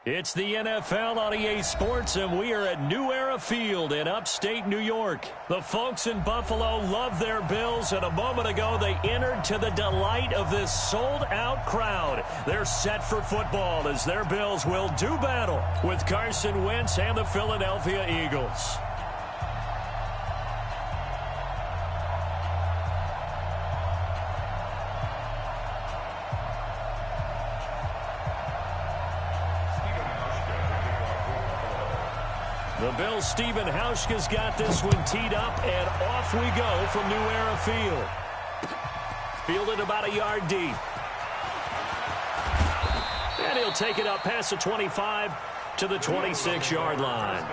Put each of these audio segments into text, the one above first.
It's the NFL on EA Sports, and we are at New Era Field in upstate New York. The folks in Buffalo love their Bills, and a moment ago they entered to the delight of this sold-out crowd. They're set for football as their Bills will do battle with Carson Wentz and the Philadelphia Eagles. The Bills' Stephen Hauschka's got this one teed up, and off we go from New Era Field. Fielded about a yard deep. And he'll take it up past the 25 to the 26-yard line.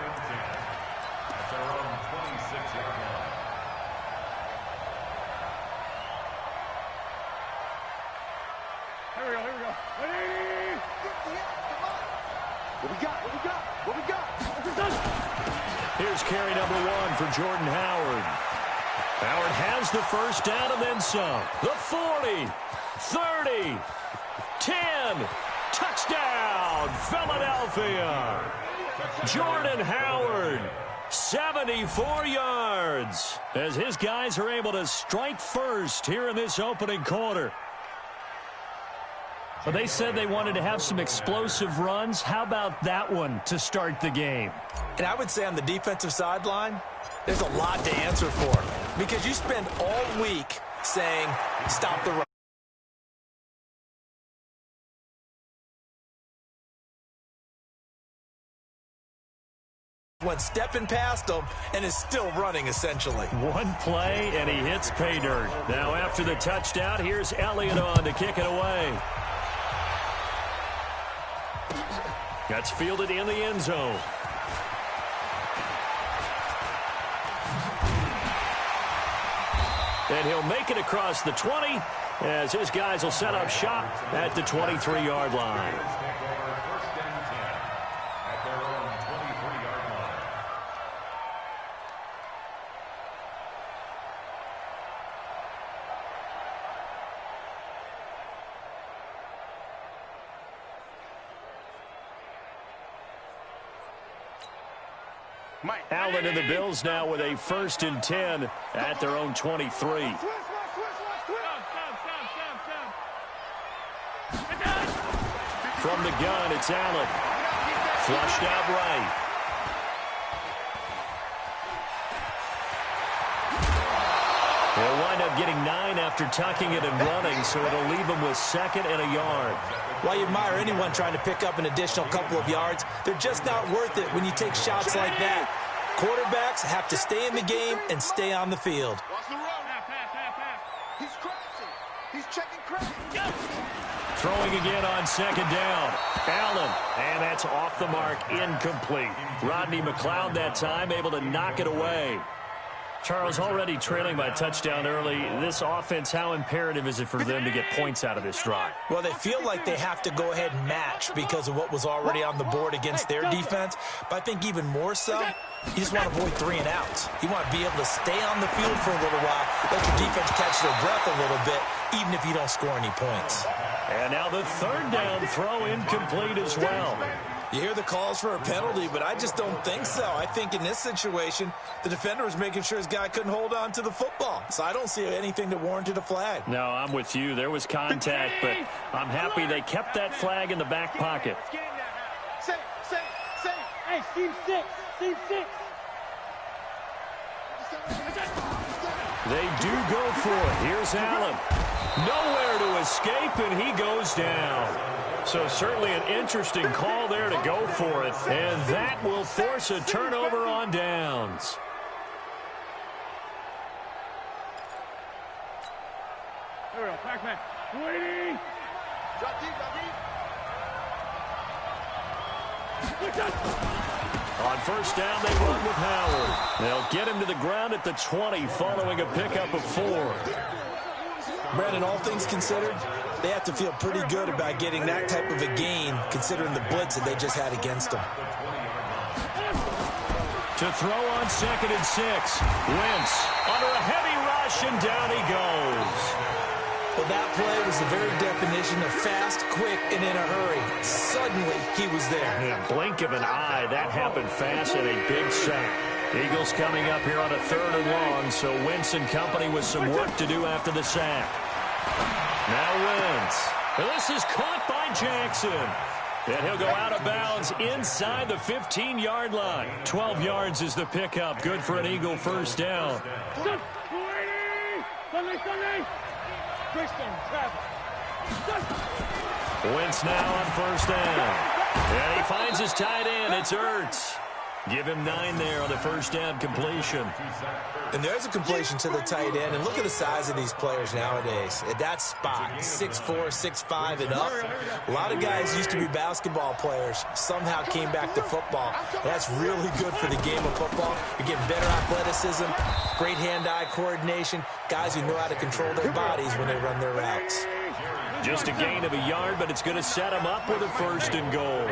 Here we go. What we got? Here's carry number 1 for Jordan Howard. Howard has the first down and then some. The 40, 30, 10, touchdown, Philadelphia. Jordan Howard, 74 yards, as his guys are able to strike first here in this opening quarter. Well, they said they wanted to have some explosive runs. How about that one to start the game? And I would say on the defensive sideline, there's a lot to answer for, because you spend all week saying, stop the run. Went stepping past him and is still running, essentially. One play, and he hits pay dirt. Now, after the touchdown, here's Elliott on to kick it away. That's fielded in the end zone. And he'll make it across the 20 as his guys will set up shop at the 23-yard line. Allen and the Bills now with a 1st and 10 at their own 23. From the gun, it's Allen. Flushed out right. They'll wind up getting 9 after tucking it and running, so it'll leave them with 2nd and a yard. While you admire anyone trying to pick up an additional couple of yards, they're just not worth it when you take shots like that. Quarterbacks have to stay in the game and stay on the field. He's crossing. He's checking credit. Throwing again on 2nd down. Allen, and that's off the mark, incomplete. Rodney McLeod that time able to knock it away. Charles, already trailing by a touchdown early. This offense, how imperative is it for them to get points out of this drive? Well, they feel like they have to go ahead and match because of what was already on the board against their defense. But I think even more so, you just want to avoid 3 and outs. You want to be able to stay on the field for a little while, let your defense catch their breath a little bit, even if you don't score any points. And now the 3rd down throw incomplete as well. You hear the calls for a penalty, but I just don't think so. I think in this situation, the defender was making sure his guy couldn't hold on to the football. So I don't see anything that warranted a flag. No, I'm with you. There was contact, but I'm happy they kept that flag in the back pocket. Say. Hey, Steve 6. They do go for it. Here's Allen. Nowhere to escape, and he goes down. So certainly an interesting call there to go for it, and that will force a turnover on downs. There we go. Back. Waiting. Drop deep. On 1st down, they run with Howard. They'll get him to the ground at the 20 following a pickup of 4. Brandon, all things considered, they have to feel pretty good about getting that type of a gain, considering the blitz that they just had against them. To throw on 2nd and 6. Wentz under a heavy rush, and down he goes. Well, that play was the very definition of fast, quick, and in a hurry. Suddenly, he was there. Yeah, blink of an eye. That happened fast and a big sack. Eagles coming up here on a 3rd and long, so Wentz and company with some work to do after the sack. Now Wentz. This is caught by Jackson. And he'll go out of bounds inside the 15-yard line. 12 yards is the pickup. Good for an Eagle first down. Wentz now on first down. And he finds his tight end. It's Ertz. Give him 9 there on the first down completion. And there's a completion to the tight end. And look at the size of these players nowadays. At that spot, 6'4", 6'5", and up. A lot of guys used to be basketball players. Somehow came back to football. That's really good for the game of football. You're getting better athleticism, great hand-eye coordination, guys who know how to control their bodies when they run their routes. Just a gain of a yard, but it's going to set him up with a 1st and goal.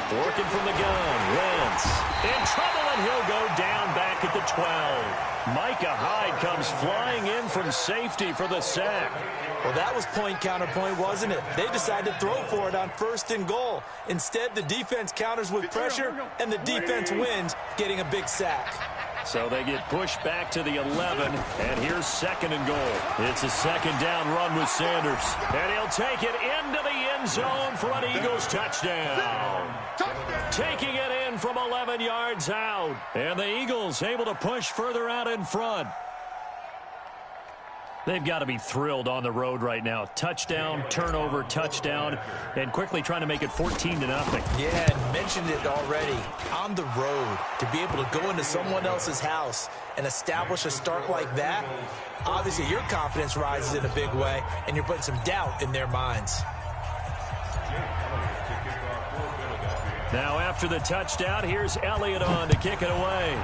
Working from the gun, Wentz in trouble, and he'll go down back at the 12. Micah Hyde comes flying in from safety for the sack. Well, that was point counterpoint, wasn't it? They decided to throw for it on 1st and goal. Instead, the defense counters with pressure, and the defense wins, getting a big sack. So they get pushed back to the 11, and here's 2nd and goal. It's a 2nd down run with Sanders, and he'll take it into the end zone for an Eagles touchdown. Taking it in from 11 yards out, and the Eagles able to push further out in front. They've got to be thrilled on the road right now. Touchdown, turnover, touchdown, and quickly trying to make it 14-0. Yeah, and mentioned it already. On the road, to be able to go into someone else's house and establish a start like that, obviously your confidence rises in a big way, and you're putting some doubt in their minds. Now after the touchdown, here's Elliott on to kick it away.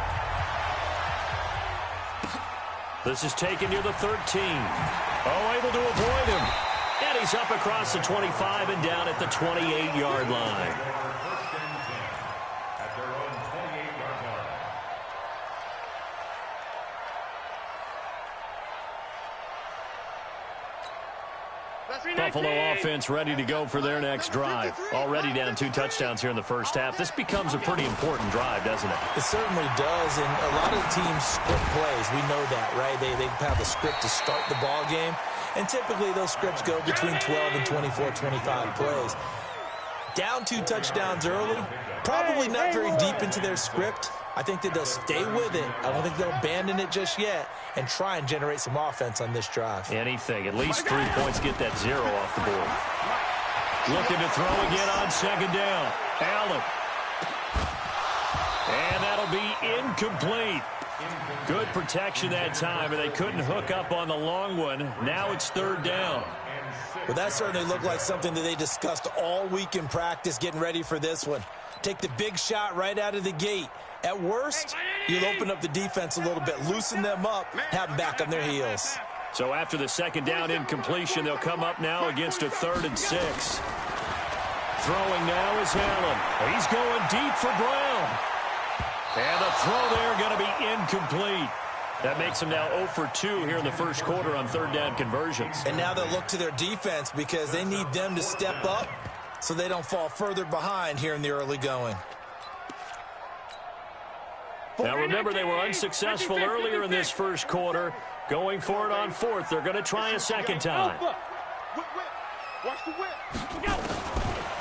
This is taken near the 13. Oh, able to avoid him. And he's up across the 25 and down at the 28-yard line. Buffalo offense ready to go for their next drive. Already down 2 touchdowns here in the first half. This becomes a pretty important drive, doesn't it? It certainly does, and a lot of the teams script plays. We know that, right? They have a script to start the ball game, and typically those scripts go between 12 and 24, 25 plays. Down 2 touchdowns early, probably not very deep into their script. I think that they'll stay with it. I don't think they'll abandon it just yet and try and generate some offense on this drive. Anything. At least 3 points, get that 0 off the board. Looking to throw again on 2nd down. Allen. And that'll be incomplete. Good protection that time, and they couldn't hook up on the long one. Now it's 3rd down. Well, that certainly looked like something that they discussed all week in practice getting ready for this one. Take the big shot right out of the gate. At worst, you'll open up the defense a little bit, loosen them up, have them back on their heels. So after the 2nd down incompletion, they'll come up now against a 3rd and 6. Throwing now is Allen. He's going deep for Brown. And the throw there going to be incomplete. That makes them now 0 for 2 here in the first quarter on 3rd down conversions. And now they'll look to their defense because they need them to step up so they don't fall further behind here in the early going. Now remember, they were unsuccessful earlier in this first quarter. Going for it on 4th. They're going to try a 2nd time.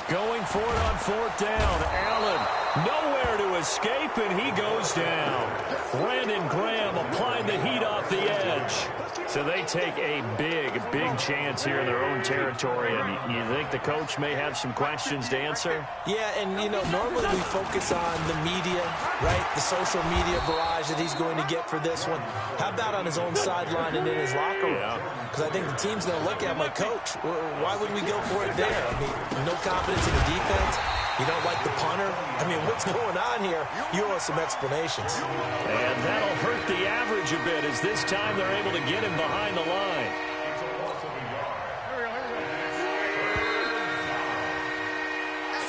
Going for it on 4th down. Allen nowhere to escape, and he goes down. Brandon Graham applying the heat off the edge. So they take a big, big chance here in their own territory. And you think the coach may have some questions to answer? Yeah, and, you know, normally we focus on the media, right? The social media barrage that he's going to get for this one. How about on his own sideline and in his locker room? Because I think the team's going to look at him like, Coach, why would we go for it there? I mean, no confidence in the defense. You don't like the punter? I mean, what's going on here? You owe us some explanations. And that'll hurt the average a bit as this time they're able to get him behind the line.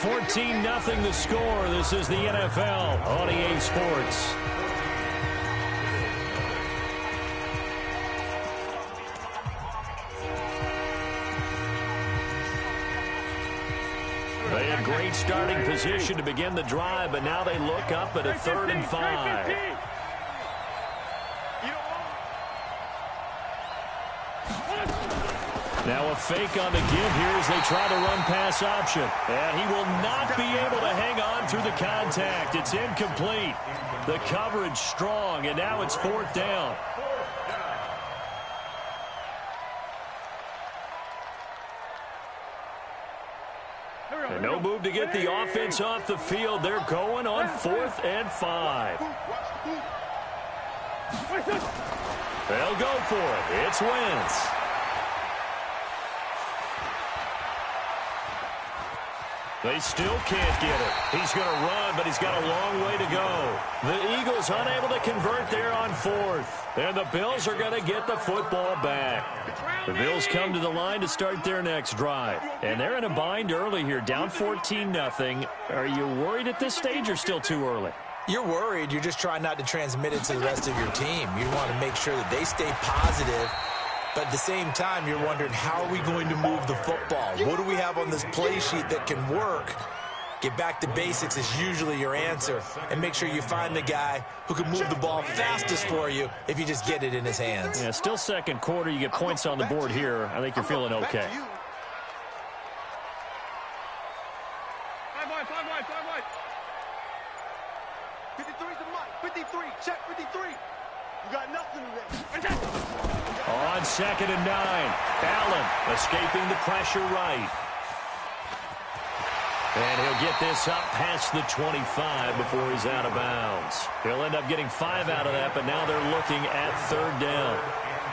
$14-0 the score. This is the NFL on EA Sports. They had great starting position to begin the drive, but now they look up at a 3rd and 5. Now a fake on the give here as they try to run pass option. And he will not be able to hang on through the contact. It's incomplete. The coverage strong, and now it's 4th down. And no move to get the offense off the field. They're going on 4th and 5. They'll go for it. It's Wentz. They still can't get it. He's going to run, but he's got a long way to go. The Eagles unable to convert there on 4th. And the Bills are going to get the football back. The Bills come to the line to start their next drive. And they're in a bind early here, down 14-0. Are you worried at this stage or still too early? You're worried. You're just trying not to transmit it to the rest of your team. You want to make sure that they stay positive. But at the same time, you're wondering, how are we going to move the football? What do we have on this play sheet that can work? Get back to basics is usually your answer. And make sure you find the guy who can move the ball fastest for you if you just get it in his hands. Yeah, still second quarter. You get points on the board here. I think you're feeling okay. 5 wide. 53's the mic. 53. Check 53. You got nothing today. On 2nd and 9. Allen escaping the pressure right. And he'll get this up past the 25 before he's out of bounds. He'll end up getting 5 out of that, but now they're looking at 3rd down.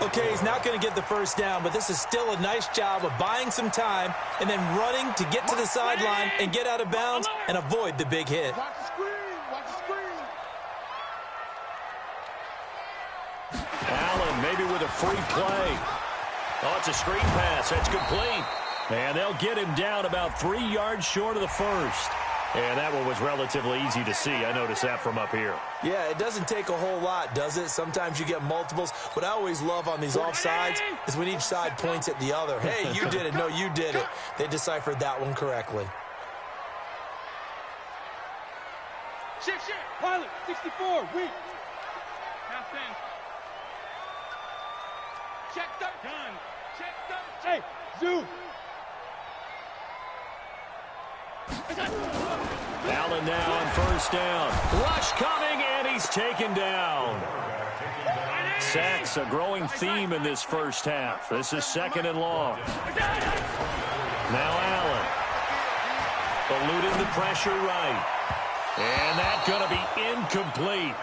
Okay, he's not going to get the first down, but this is still a nice job of buying some time and then running to get to the sideline and get out of bounds and avoid the big hit. Watch the screen. Watch the screen. Allen maybe with a free play. Oh, it's a screen pass. That's complete. And they'll get him down about 3 yards short of the first. And that one was relatively easy to see. I noticed that from up here. Yeah, it doesn't take a whole lot, does it? Sometimes you get multiples. What I always love on these offsides is when each side points at the other. Hey, you did it. No, you did it. They deciphered that one correctly. Shit. Pilot, 64, weak. Half 10. Check 30. Done. Check 30. Hey, Zoo. Allen now on 1st down. Rush coming, and he's taken down. Sacks a growing theme in this first half. This is 2nd and long. Now Allen. Eluding the pressure right. And that's going to be incomplete.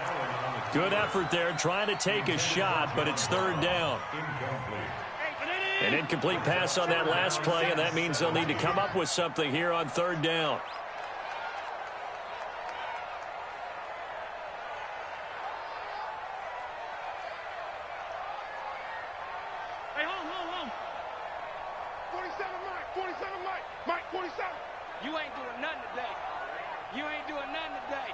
Good effort there, trying to take a shot, but it's 3rd down. An incomplete pass on that last play, and that means they'll need to come up with something here on 3rd down. Hey, home. 47, Mike. 47, Mike. Mike, 47. You ain't doing nothing today. You ain't doing nothing today.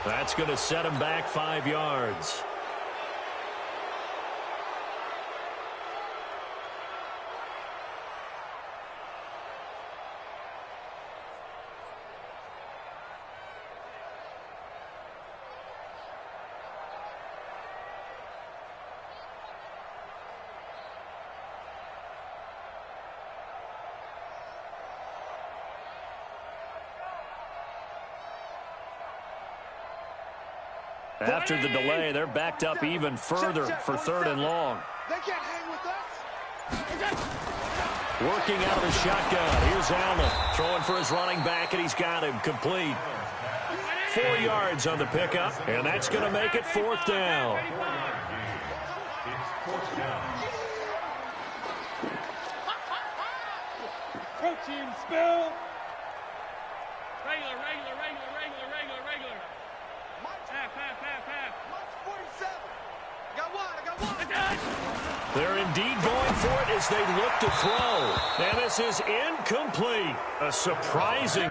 That's going to set him back 5 yards. After the delay, they're backed up even further for 3rd and long. They can't hang with us. Working out of the shotgun. Here's Allen throwing for his running back, and he's got him complete. 4 yards on the pickup, and that's going to make it 4th down. Protein spill. Regular. Half. Mike's 47. They're indeed going for it as they look to throw. And this is incomplete. A surprising...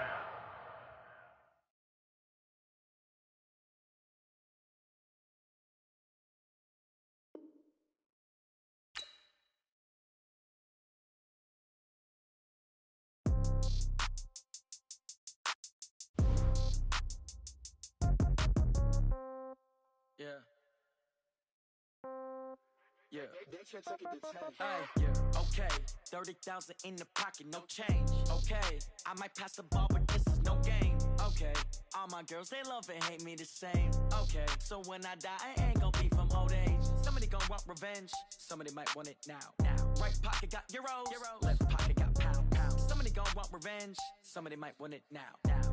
Yeah. Hey, yeah. Okay, 30,000 in the pocket, no change. Okay, I might pass the ball, but this is no game. Okay, all my girls, they love and hate me the same. Okay, so when I die, I ain't gon' be from old age. Somebody gon' want revenge, somebody might want it now. Right pocket got euros, left pocket got pound. Somebody gon' want revenge, somebody might want it now.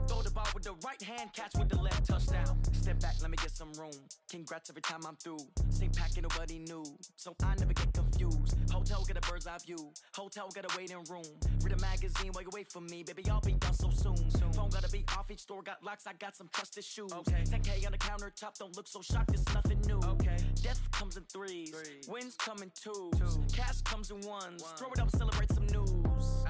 Throw the ball with the right hand, catch with the left, touchdown. Step back, let me get some room. Congrats every time I'm through. Same packet, nobody knew, so I never get confused. Hotel get a bird's eye view, hotel get a waiting room. Read a magazine while you wait for me, baby, I'll be done so soon. Phone gotta be off, each store got locks, I got some trusted shoes. 10K on the countertop, don't look so shocked, it's nothing new. Death comes in threes, wins come in twos, cash comes in ones. Throw it up, celebrate some news.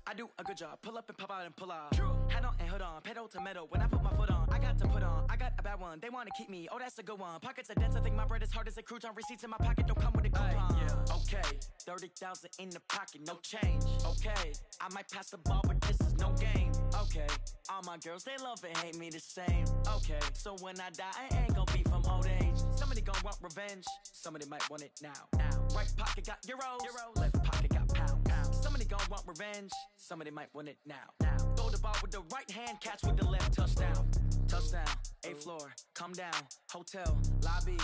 I do a good job, pull up and pop out and pull out. Head on and hood on, pedal to metal. When I put my foot on, I got to put on. I got a bad one, they wanna keep me, oh that's a good one. Pockets are dense, I think my bread is hard as a crouton. Receipts in my pocket don't come with a coupon. Okay, 30,000 in the pocket, no change. Okay, I might pass the ball, but this is no game. Okay, all my girls, they love and hate me the same. Okay, so when I die, I ain't gon' be from old age. Somebody gon' want revenge, somebody might want it now. Right pocket got euros, left pocket got pound. Somebody gon' want revenge, somebody might want it now. Throw the ball with the right hand, catch with the left, touchdown. Touchdown, 8th floor, come down, hotel, lobby.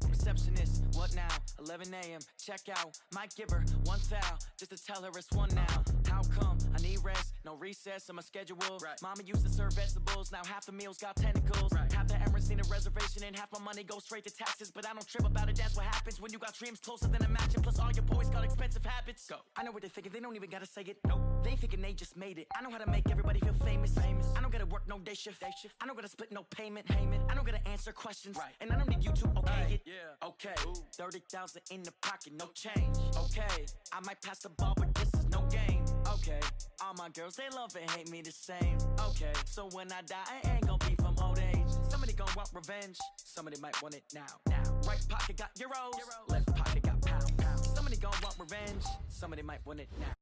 Receptionist, what now? 11 a.m., check out. Might give her one foul, just to tell her it's one now. How come? I need rest, no recess in my schedule. Mama used to serve vegetables, now half the meals got tentacles. Half the Emirates need a reservation and half my money goes straight to taxes. But I don't trip about it, that's what happens when you got dreams closer than a match. And plus all your boys got expensive habits. Go. I know what they're thinking, they don't even gotta say it. Nope. They thinking they just made it. I know how to make everybody feel famous. I don't gotta work no day shift. I don't gotta split no payment. I don't gotta answer questions. And I don't need you to okay it. Okay, 30,000 in the pocket, no change. Okay, I might pass the ball, but this is no game. Okay, all my girls, they love and hate me the same. Okay, so when I die, I ain't gon' be from old age. Somebody gon' want revenge, somebody might want it now. Right pocket got euros, left pocket got pound. Somebody gon' want revenge, somebody might want it now.